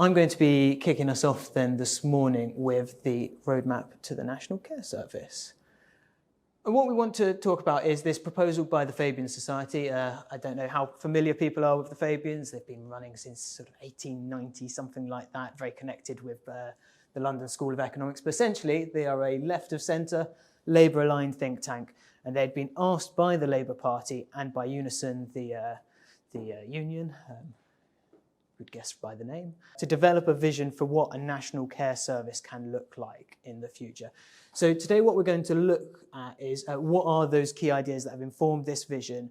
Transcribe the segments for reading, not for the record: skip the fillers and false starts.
I'm going to be kicking us off then this morning with the roadmap to the National Care Service. And what we want to talk about is this proposal by the Fabian Society. I don't know how familiar people are with the Fabians. They've been running since sort of 1890, something like that, very connected with the London School of Economics. But essentially, they are a left-of-centre, Labour-aligned think tank. And they'd been asked by the Labour Party and by Unison, the union, would guess by the name, to develop a vision for what a national care service can look like in the future. So today what we're going to look at is what are those key ideas that have informed this vision,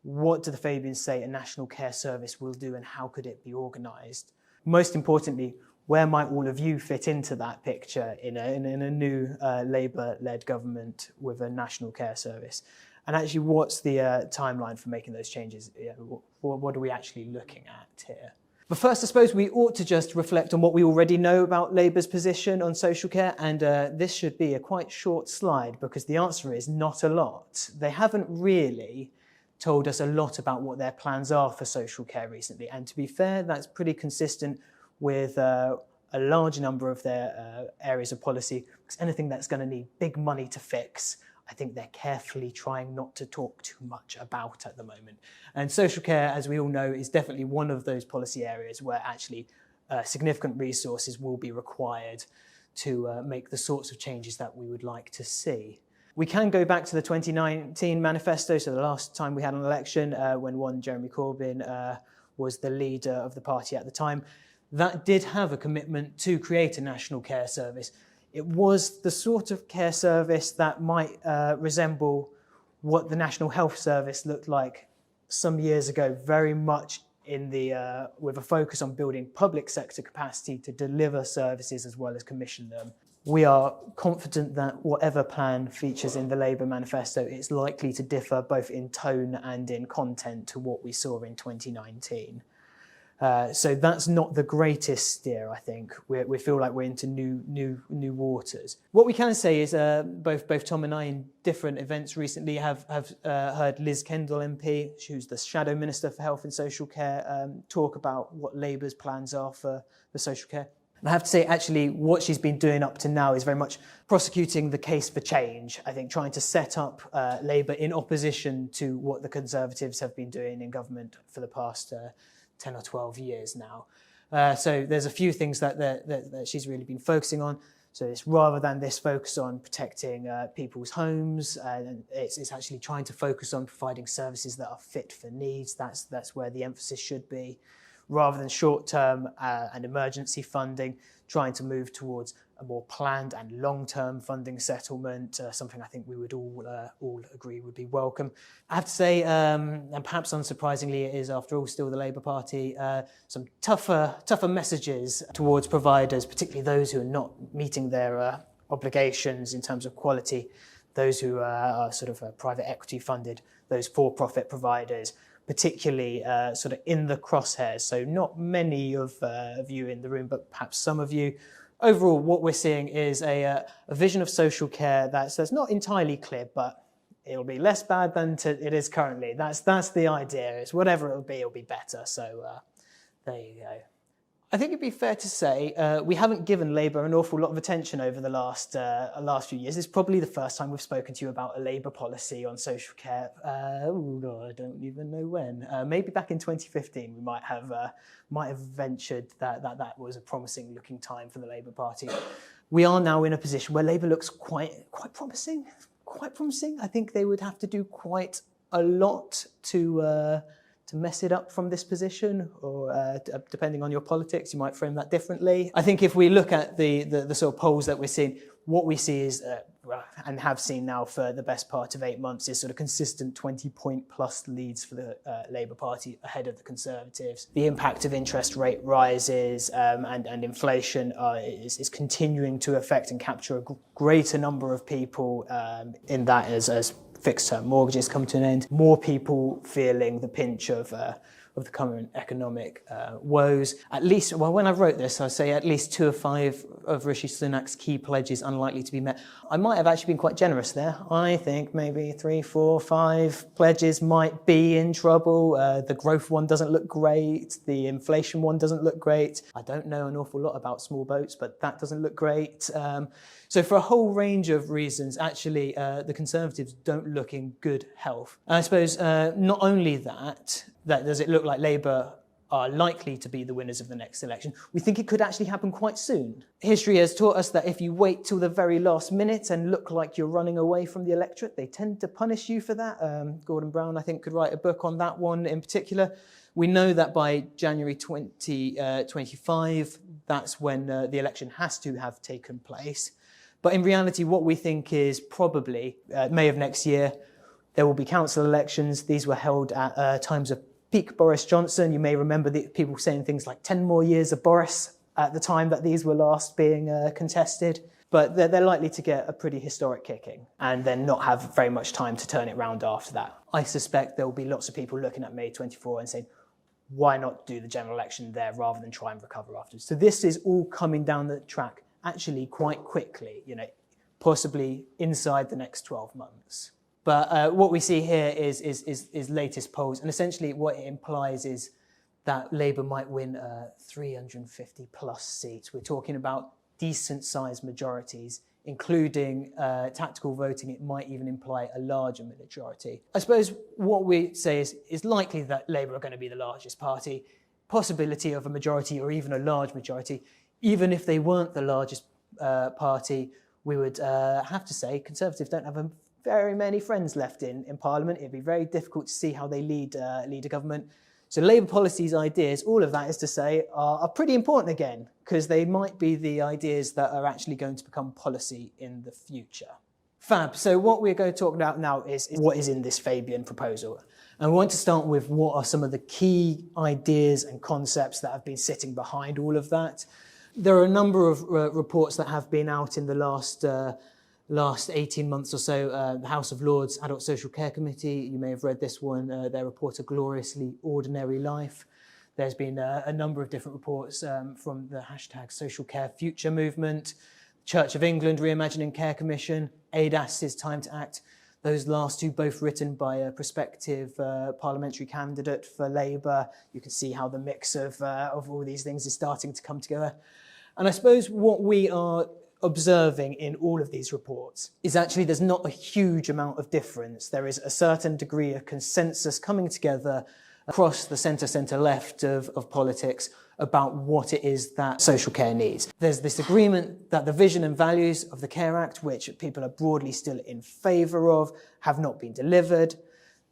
what do the Fabians say a national care service will do and how could it be organised? Most importantly, where might all of you fit into that picture in a new Labour-led government with a national care service? And actually, what's the timeline for making those changes? What are we actually looking at here? But first, I suppose we ought to just reflect on what we already know about Labour's position on social care, and this should be a quite short slide because the answer is not a lot. They haven't really told us a lot about what their plans are for social care recently, and to be fair, that's pretty consistent with a large number of their areas of policy, because anything that's going to need big money to fix, I think they're carefully trying not to talk too much about at the moment. And social care, as we all know, is definitely one of those policy areas where actually significant resources will be required to make the sorts of changes that we would like to see. We can go back to the 2019 manifesto, so the last time we had an election when one Jeremy Corbyn was the leader of the party at the time. That did have a commitment to create a national care service. It was the sort of care service that might resemble what the National Health Service looked like some years ago, very much in the with a focus on building public sector capacity to deliver services as well as commission them. We are confident that whatever plan features in the Labour manifesto is likely to differ both in tone and in content to what we saw in 2019. So that's not the greatest steer, I think. We feel like we're into new waters. What we can say is both Tom and I in different events recently have heard Liz Kendall MP, who's the Shadow Minister for Health and Social Care, talk about what Labour's plans are for social care. And I have to say, actually, what she's been doing up to now is very much prosecuting the case for change, I think, trying to set up Labour in opposition to what the Conservatives have been doing in government for the past 10 or 12 years now. So there's a few things that she's really been focusing on. So it's rather than this focus on protecting people's homes, it's actually trying to focus on providing services that are fit for needs. That's where the emphasis should be. Rather than short-term and emergency funding, trying to move towards a more planned and long-term funding settlement, something I think we would all agree would be welcome. I have to say, and perhaps unsurprisingly, it is after all still the Labour Party, some tougher messages towards providers, particularly those who are not meeting their obligations in terms of quality, those who are sort of private equity funded, those for-profit providers, particularly sort of in the crosshairs. So not many of you in the room, but perhaps some of you. Overall, what we're seeing is a vision of social care that's not entirely clear, but it'll be less bad than it is currently. That's the idea. It's whatever it'll be better. So there you go. I think it'd be fair to say we haven't given Labour an awful lot of attention over the last few years. It's probably the first time we've spoken to you about a Labour policy on social care. I don't even know when. Maybe back in 2015 we might have ventured that was a promising looking time for the Labour Party. We are now in a position where Labour looks quite promising. Quite promising. I think they would have to do quite a lot to mess it up from this position, or depending on your politics, you might frame that differently. I think if we look at the sort of polls that we're seeing, what we see is, and have seen now for the best part of 8 months, is sort of consistent 20-point plus leads for the Labour Party ahead of the Conservatives. The impact of interest rate rises and inflation is continuing to affect and capture a greater number of people in that as fixed-term mortgages come to an end. More people feeling the pinch of of the current economic woes. At least, well, when I wrote this, I say at least 2 of 5 of Rishi Sunak's key pledges unlikely to be met. I might have actually been quite generous there. I think maybe 3, 4, 5 pledges might be in trouble. The growth one doesn't look great. The inflation one doesn't look great. I don't know an awful lot about small boats, but that doesn't look great. So for a whole range of reasons, actually, the Conservatives don't look in good health. And I suppose not only that does it look like Labour are likely to be the winners of the next election, we think it could actually happen quite soon. History has taught us that if you wait till the very last minute and look like you're running away from the electorate, they tend to punish you for that. Gordon Brown, I think, could write a book on that one in particular. We know that by January 2025, that's when the election has to have taken place. But in reality, what we think is probably May of next year, there will be council elections. These were held at times of peak Boris Johnson. You may remember the people saying things like 10 more years of Boris at the time that these were last being contested. But they're likely to get a pretty historic kicking and then not have very much time to turn it round after that. I suspect there will be lots of people looking at May 24 and saying, why not do the general election there rather than try and recover afterwards? So this is all coming down the track actually quite quickly, possibly inside the next 12 months. But what we see here is latest polls, and essentially what it implies is that Labour might win 350 plus seats. We're talking about decent-sized majorities, including tactical voting. It might even imply a larger majority. I suppose what we say is likely that Labour are going to be the largest party, possibility of a majority or even a large majority. Even if they weren't the largest party, we would have to say Conservatives don't have very many friends left in Parliament. It'd be very difficult to see how they lead a government. So Labour policies, ideas, all of that is to say, are pretty important again, because they might be the ideas that are actually going to become policy in the future. Fab. So what we're going to talk about now is what is in this Fabian proposal. And we want to start with what are some of the key ideas and concepts that have been sitting behind all of that. There are a number of reports that have been out in the last 18 months or so. The House of Lords Adult Social Care Committee, you may have read this one, their report, A Gloriously Ordinary Life. There's been a number of different reports from the hashtag Social Care Future movement, Church of England Reimagining Care Commission, ADAS's Time to Act. Those last two both written by a prospective parliamentary candidate for Labour. You can see how the mix of all these things is starting to come together. And I suppose what we are observing in all of these reports is actually there's not a huge amount of difference. There is a certain degree of consensus coming together across the centre-left of politics about what it is that social care needs. There's this agreement that the vision and values of the Care Act, which people are broadly still in favour of, have not been delivered.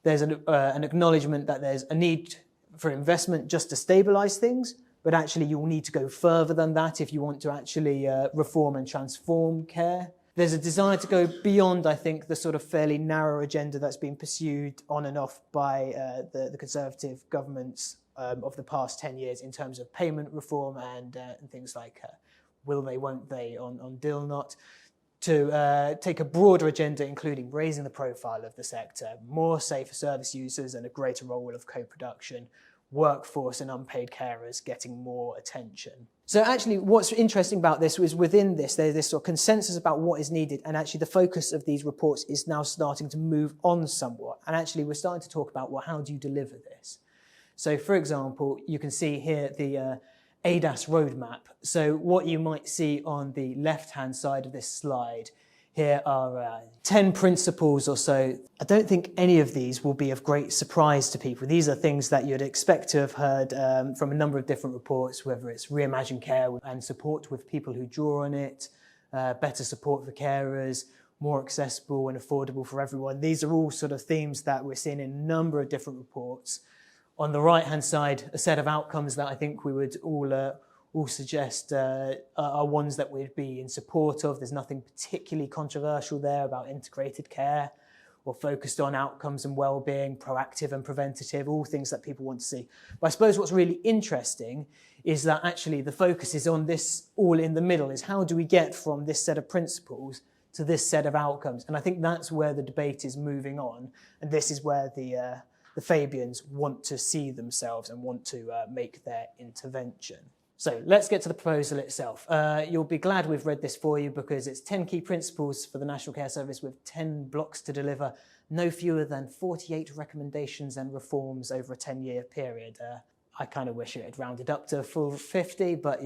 There's an acknowledgement that there's a need for investment just to stabilise things, but actually you'll need to go further than that if you want to actually reform and transform care. There's a desire to go beyond, I think, the sort of fairly narrow agenda that's been pursued on and off by the Conservative governments of the past 10 years in terms of payment reform and things like will they, won't they on Deal Not, to take a broader agenda including raising the profile of the sector, more safer service users and a greater role of co-production, workforce and unpaid carers getting more attention. So actually what's interesting about this was within this, there's this sort of consensus about what is needed, and actually the focus of these reports is now starting to move on somewhat. And actually we're starting to talk about, well, how do you deliver this? So for example, you can see here the ADAS roadmap. So what you might see on the left-hand side of this slide here are 10 principles or so. I don't think any of these will be of great surprise to people. These are things that you'd expect to have heard from a number of different reports, whether it's Reimagine Care and support with people who draw on it, better support for carers, more accessible and affordable for everyone. These are all sort of themes that we're seeing in a number of different reports. On the right-hand side, a set of outcomes that I think we would all suggest are ones that we'd be in support of. There's nothing particularly controversial there about integrated care or focused on outcomes and well-being, proactive and preventative, all things that people want to see. But I suppose what's really interesting is that actually the focus is on this all in the middle, is how do we get from this set of principles to this set of outcomes? And I think that's where the debate is moving on. And this is where the the Fabians want to see themselves and want to make their intervention. So let's get to the proposal itself. You'll be glad we've read this for you because it's 10 key principles for the National Care Service with 10 blocks to deliver, no fewer than 48 recommendations and reforms over a 10-year period. I kind of wish it had rounded up to a full 50, but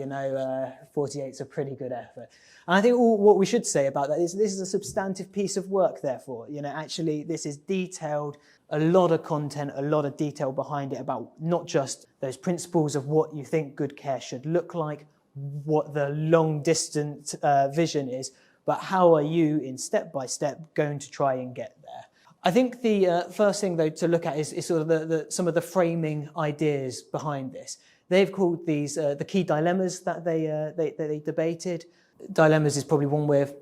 48 is a pretty good effort. And I think what we should say about that is this is a substantive piece of work, therefore. Actually, this is detailed, a lot of content, a lot of detail behind it about not just those principles of what you think good care should look like, what the long distant vision is, but how are you in step by step going to try and get there. I think the first thing, though, to look at is sort of some of the framing ideas behind this. They've called these the key dilemmas that they debated. Dilemmas is probably one way of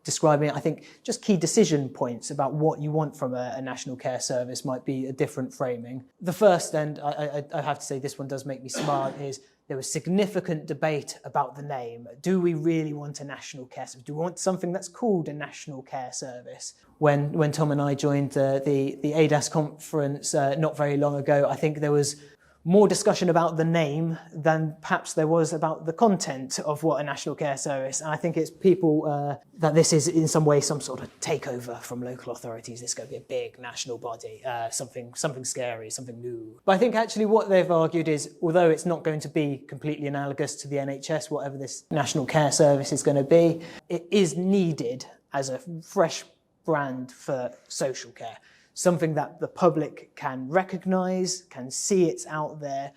describing it. I think just key decision points about what you want from a national care service might be a different framing. The first, and I have to say this one does make me smile, is there was significant debate about the name. Do we really want a national care service? Do we want something that's called a national care service? When Tom and I joined the ADAS conference not very long ago, I think there was more discussion about the name than perhaps there was about the content of what a national care service. And I think it's people that this is in some way some sort of takeover from local authorities. This is going to be a big national body, something scary, something new. But I think actually what they've argued is, although it's not going to be completely analogous to the NHS, whatever this national care service is going to be, it is needed as a fresh brand for social care. Something that the public can recognise, can see it's out there,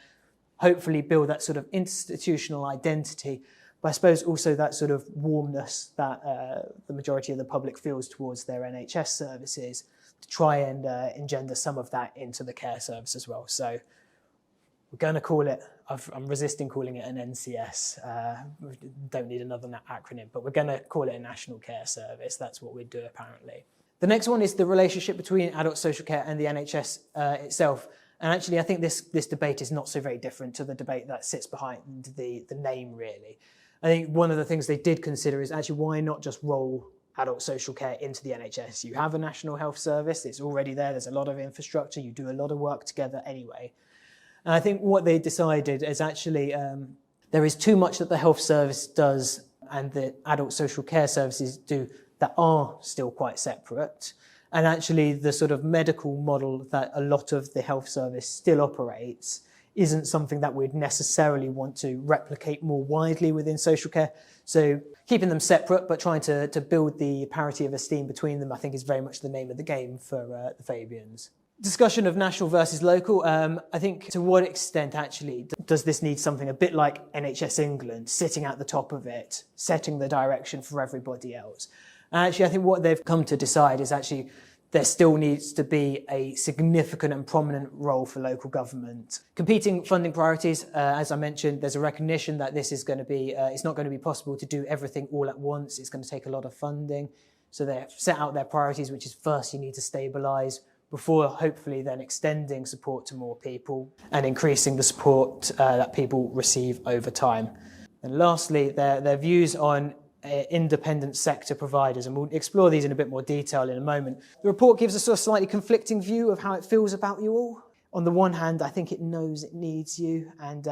hopefully build that sort of institutional identity, but I suppose also that sort of warmness that the majority of the public feels towards their NHS services, to try and engender some of that into the care service as well. So we're going to call it, I'm resisting calling it an NCS, we don't need another acronym, but we're going to call it a National Care Service. That's what we do apparently. The next one is the relationship between adult social care and the NHS itself. And actually, I think this debate is not so very different to the debate that sits behind the name, really. I think one of the things they did consider is actually why not just roll adult social care into the NHS? You have a National Health Service, it's already there, there's a lot of infrastructure, you do a lot of work together anyway. And I think what they decided is actually there is too much that the health service does and the adult social care services do that are still quite separate. And actually the sort of medical model that a lot of the health service still operates isn't something that we'd necessarily want to replicate more widely within social care. So keeping them separate but trying to build the parity of esteem between them, I think is very much the name of the game for the Fabians. Discussion of national versus local. I think to what extent actually does this need something a bit like NHS England sitting at the top of it, setting the direction for everybody else? And actually, I think what they've come to decide is actually there still needs to be a significant and prominent role for local government. Competing funding priorities, as I mentioned, there's a recognition that this is going to be, it's not going to be possible to do everything all at once. It's going to take a lot of funding. So they've set out their priorities, which is first you need to stabilise before hopefully then extending support to more people and increasing the support that people receive over time. And lastly, their views on independent sector providers, and we'll explore these in a bit more detail in a moment. The report gives us a slightly conflicting view of how it feels about you all. On the one hand, I think it knows it needs you, and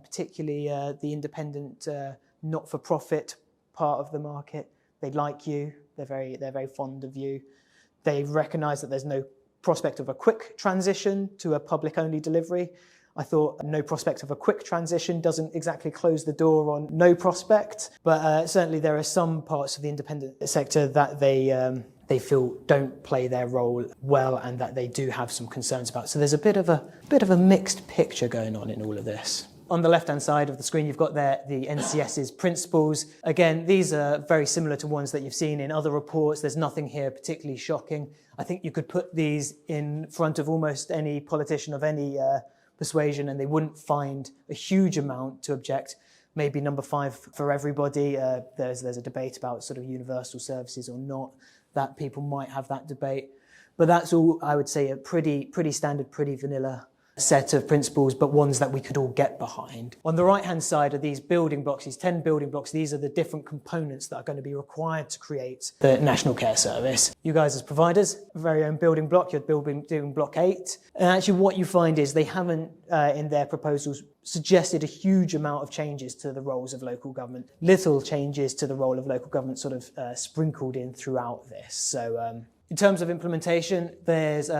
particularly the independent, not-for-profit part of the market. They like you. They're very fond of you. They recognise that there's no prospect of a quick transition to a public-only delivery. I thought no prospect of a quick transition doesn't exactly close the door on no prospect, but certainly there are some parts of the independent sector that they feel don't play their role well and that they do have some concerns about. So there's a bit of a mixed picture going on in all of this. On the left-hand side of the screen, you've got there the NCS's principles. Again, these are very similar to ones that you've seen in other reports. There's nothing here particularly shocking. I think you could put these in front of almost any politician of any persuasion and they wouldn't find a huge amount to object. Maybe number 5 for everybody. There's a debate about sort of universal services or not, that people might have that debate. But that's all, I would say, a pretty standard, pretty vanilla set of principles, but ones that we could all get behind. On the right-hand side are these building blocks, these 10 building blocks. These are the different components that are going to be required to create the National Care Service. You guys as providers, very own building block, you're doing block 8. And actually what you find is they haven't, in their proposals, suggested a huge amount of changes to the roles of local government. Little changes to the role of local government sort of sprinkled in throughout this. So in terms of implementation, there's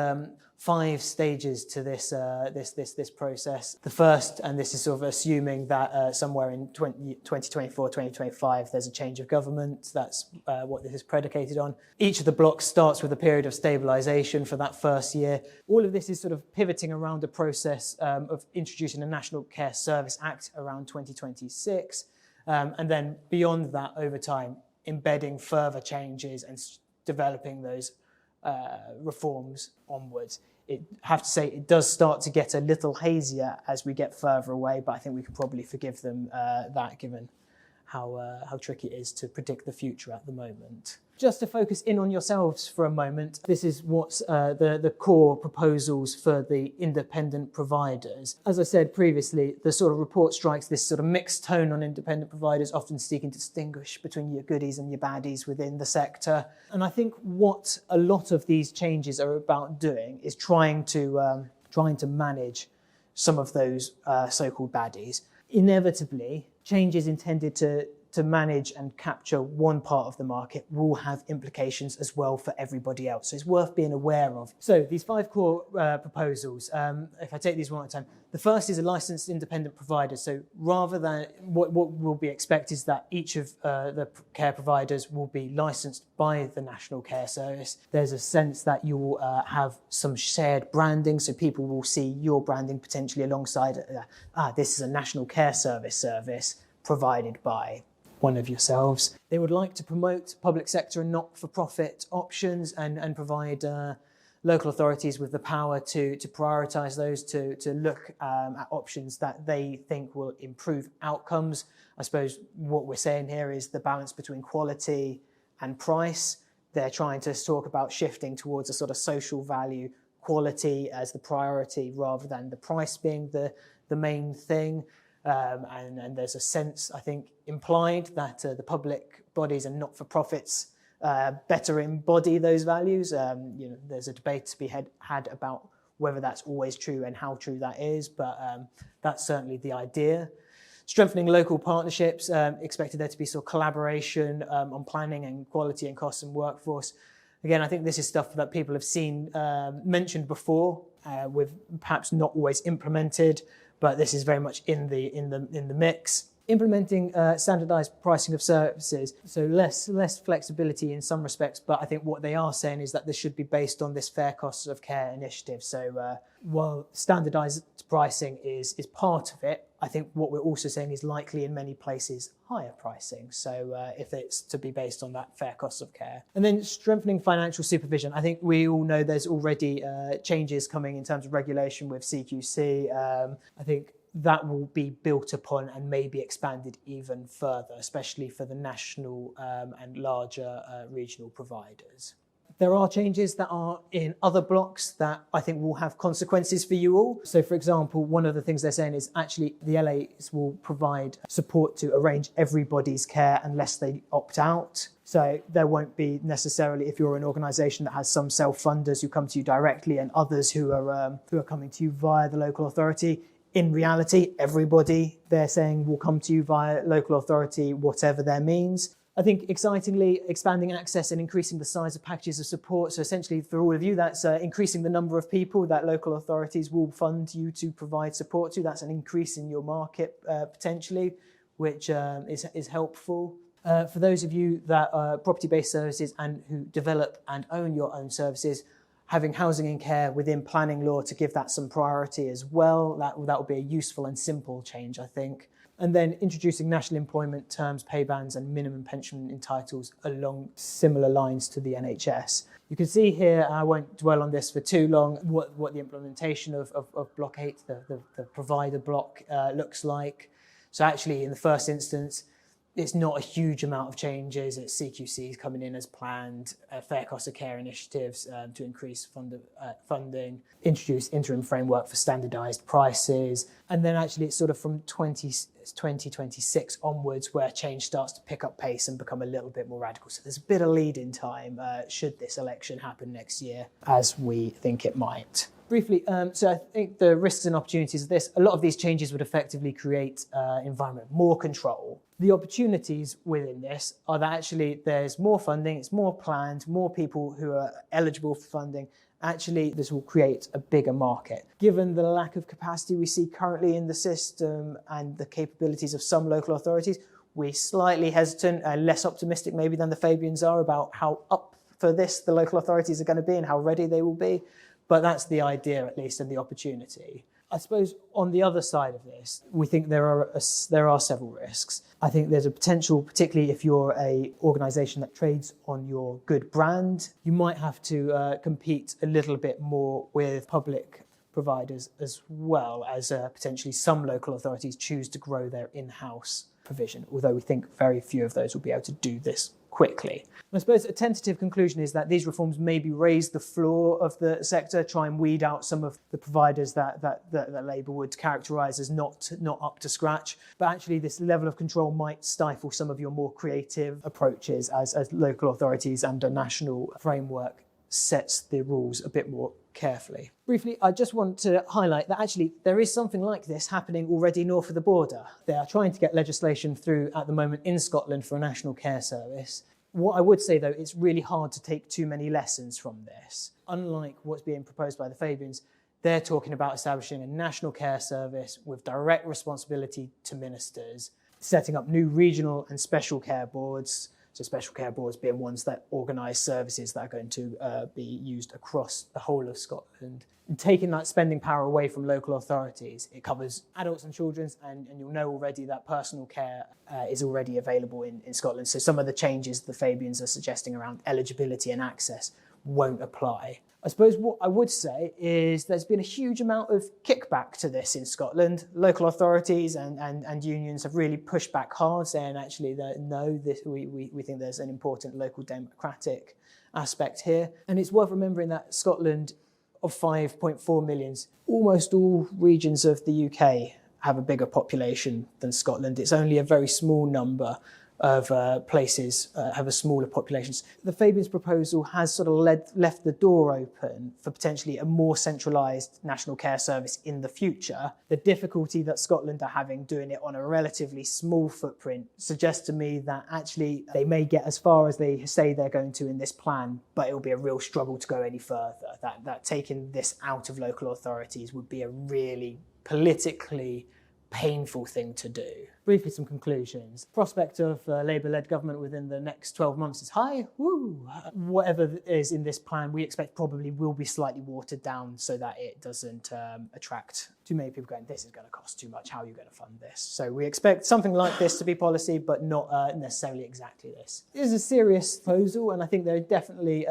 5 stages to this process. The first, and this is sort of assuming that somewhere in 2024, 2025, there's a change of government. That's what this is predicated on. Each of the blocks starts with a period of stabilisation for that first year. All of this is sort of pivoting around the process of introducing a National Care Service Act around 2026. And then beyond that, over time, embedding further changes and developing those reforms onwards. I have to say it does start to get a little hazier as we get further away, but I think we can probably forgive them that given how tricky it is to predict the future at the moment. Just to focus in on yourselves for a moment, this is what's the core proposals for the independent providers. As I said previously, the sort of report strikes this sort of mixed tone on independent providers, often seeking to distinguish between your goodies and your baddies within the sector. And I think what a lot of these changes are about doing is trying to manage some of those so-called baddies. Inevitably, changes intended to manage and capture one part of the market will have implications as well for everybody else. So it's worth being aware of. So these 5 core proposals, if I take these one at a time, the first is a licensed independent provider. So rather than what will be expected is that each of the care providers will be licensed by the National Care Service. There's a sense that you will have some shared branding, so people will see your branding potentially alongside, this is a National Care service provided by one of yourselves. They would like to promote public sector and not-for-profit options and provide local authorities with the power to prioritise those, to look at options that they think will improve outcomes. I suppose what we're saying here is the balance between quality and price. They're trying to talk about shifting towards a sort of social value, quality as the priority rather than the price being the main thing. And there's a sense, I think, implied that the public bodies and not-for-profits better embody those values. There's a debate to be had about whether that's always true and how true that is, but that's certainly the idea. Strengthening local partnerships, expected there to be sort of collaboration on planning and quality and costs and workforce. Again, I think this is stuff that people have seen mentioned before, with perhaps not always implemented, but this is very much in the mix. Implementing standardised pricing of services, so less flexibility in some respects, but I think what they are saying is that this should be based on this fair costs of care initiative. So while standardised pricing is part of it, I think what we're also saying is likely in many places higher pricing. So if it's to be based on that fair costs of care. And then strengthening financial supervision. I think we all know there's already changes coming in terms of regulation with CQC. I think that will be built upon and maybe expanded even further, especially for the national and larger regional providers. There are changes that are in other blocks that I think will have consequences for you all. So, for example, one of the things they're saying is actually the LAs will provide support to arrange everybody's care unless they opt out. So there won't be necessarily, if you're an organisation that has some self-funders who come to you directly and others who are coming to you via the local authority. In reality, everybody, they're saying, will come to you via local authority, whatever their means. I think, excitingly, expanding access and increasing the size of packages of support. So essentially, for all of you, that's increasing the number of people that local authorities will fund you to provide support to. That's an increase in your market, potentially, which is helpful. For those of you that are property-based services and who develop and own your own services, having housing and care within planning law to give that some priority as well. That will be a useful and simple change, I think. And then introducing national employment terms, pay bands and minimum pension entitles along similar lines to the NHS. You can see here, I won't dwell on this for too long, what the implementation of Block 8, the provider block, looks like. So actually, in the first instance, It's not a huge amount of changes. It's CQCs coming in as planned, fair cost of care initiatives to increase funding, introduce interim framework for standardised prices, and then actually it's sort of from 2026 onwards where change starts to pick up pace and become a little bit more radical. So there's a bit of lead-in time should this election happen next year, as we think it might. Briefly, so I think the risks and opportunities of this, a lot of these changes would effectively create environment, more control. The opportunities within this are that actually there's more funding, it's more planned, more people who are eligible for funding. Actually, this will create a bigger market. Given the lack of capacity we see currently in the system and the capabilities of some local authorities, we're slightly hesitant and less optimistic maybe than the Fabians are about how up for this the local authorities are going to be and how ready they will be. But that's the idea, at least, and the opportunity. I suppose on the other side of this, we think there are several risks. I think there's a potential, particularly if you're an organisation that trades on your good brand, you might have to compete a little bit more with public providers as well as potentially some local authorities choose to grow their in-house provision, although we think very few of those will be able to do this quickly. I suppose a tentative conclusion is that these reforms maybe raise the floor of the sector, try and weed out some of the providers that Labour would characterise as not up to scratch. But actually this level of control might stifle some of your more creative approaches as local authorities and a national framework sets the rules a bit more carefully. Briefly, I just want to highlight that actually there is something like this happening already north of the border. They are trying to get legislation through at the moment in Scotland for a national care service. What I would say, though, it's really hard to take too many lessons from this. Unlike what's being proposed by the Fabians, they're talking about establishing a national care service with direct responsibility to ministers, setting up new regional and special care boards, so special care boards being ones that organise services that are going to be used across the whole of Scotland. And taking that spending power away from local authorities, it covers adults and children, and you'll know already that personal care is already available in Scotland. So some of the changes the Fabians are suggesting around eligibility and access won't apply. I suppose what I would say is there's been a huge amount of kickback to this in Scotland. Local authorities and unions have really pushed back hard, saying actually that no, we think there's an important local democratic aspect here. And it's worth remembering that Scotland, of 5.4 million, almost all regions of the UK have a bigger population than Scotland. It's only a very small number of places have a smaller populations. The Fabians proposal has sort of left the door open for potentially a more centralised national care service in the future. The difficulty that Scotland are having doing it on a relatively small footprint suggests to me that actually they may get as far as they say they're going to in this plan, but it will be a real struggle to go any further. That taking this out of local authorities would be a really politically painful thing to do. Briefly, some conclusions. Prospect of Labour-led government within the next 12 months is high. Woo! Whatever is in this plan, we expect probably will be slightly watered down so that it doesn't attract too many people going, this is going to cost too much, how are you going to fund this? So we expect something like this to be policy, but not necessarily exactly this. It is a serious proposal, and I think there are definitely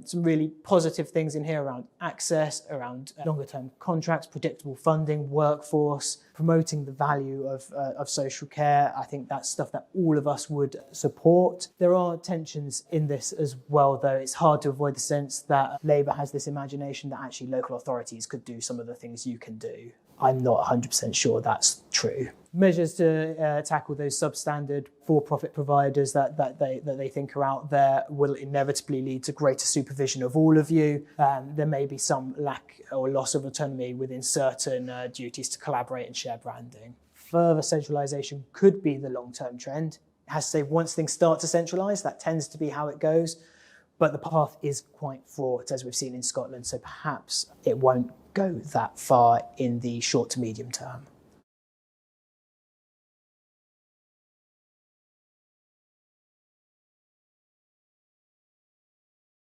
some really positive things in here around access, around longer-term contracts, predictable funding, workforce, promoting the value of social care. I think that's stuff that all of us would support. There are tensions in this as well, though. It's hard to avoid the sense that Labour has this imagination that actually local authorities could do some of the things you can do. I'm not 100% sure that's true. Measures to tackle those substandard for-profit providers that they think are out there will inevitably lead to greater supervision of all of you. There may be some lack or loss of autonomy within certain duties to collaborate and share branding. Further centralisation could be the long-term trend. It has to say once things start to centralise, that tends to be how it goes. But the path is quite fraught, as we've seen in Scotland, so perhaps it won't go that far in the short to medium term.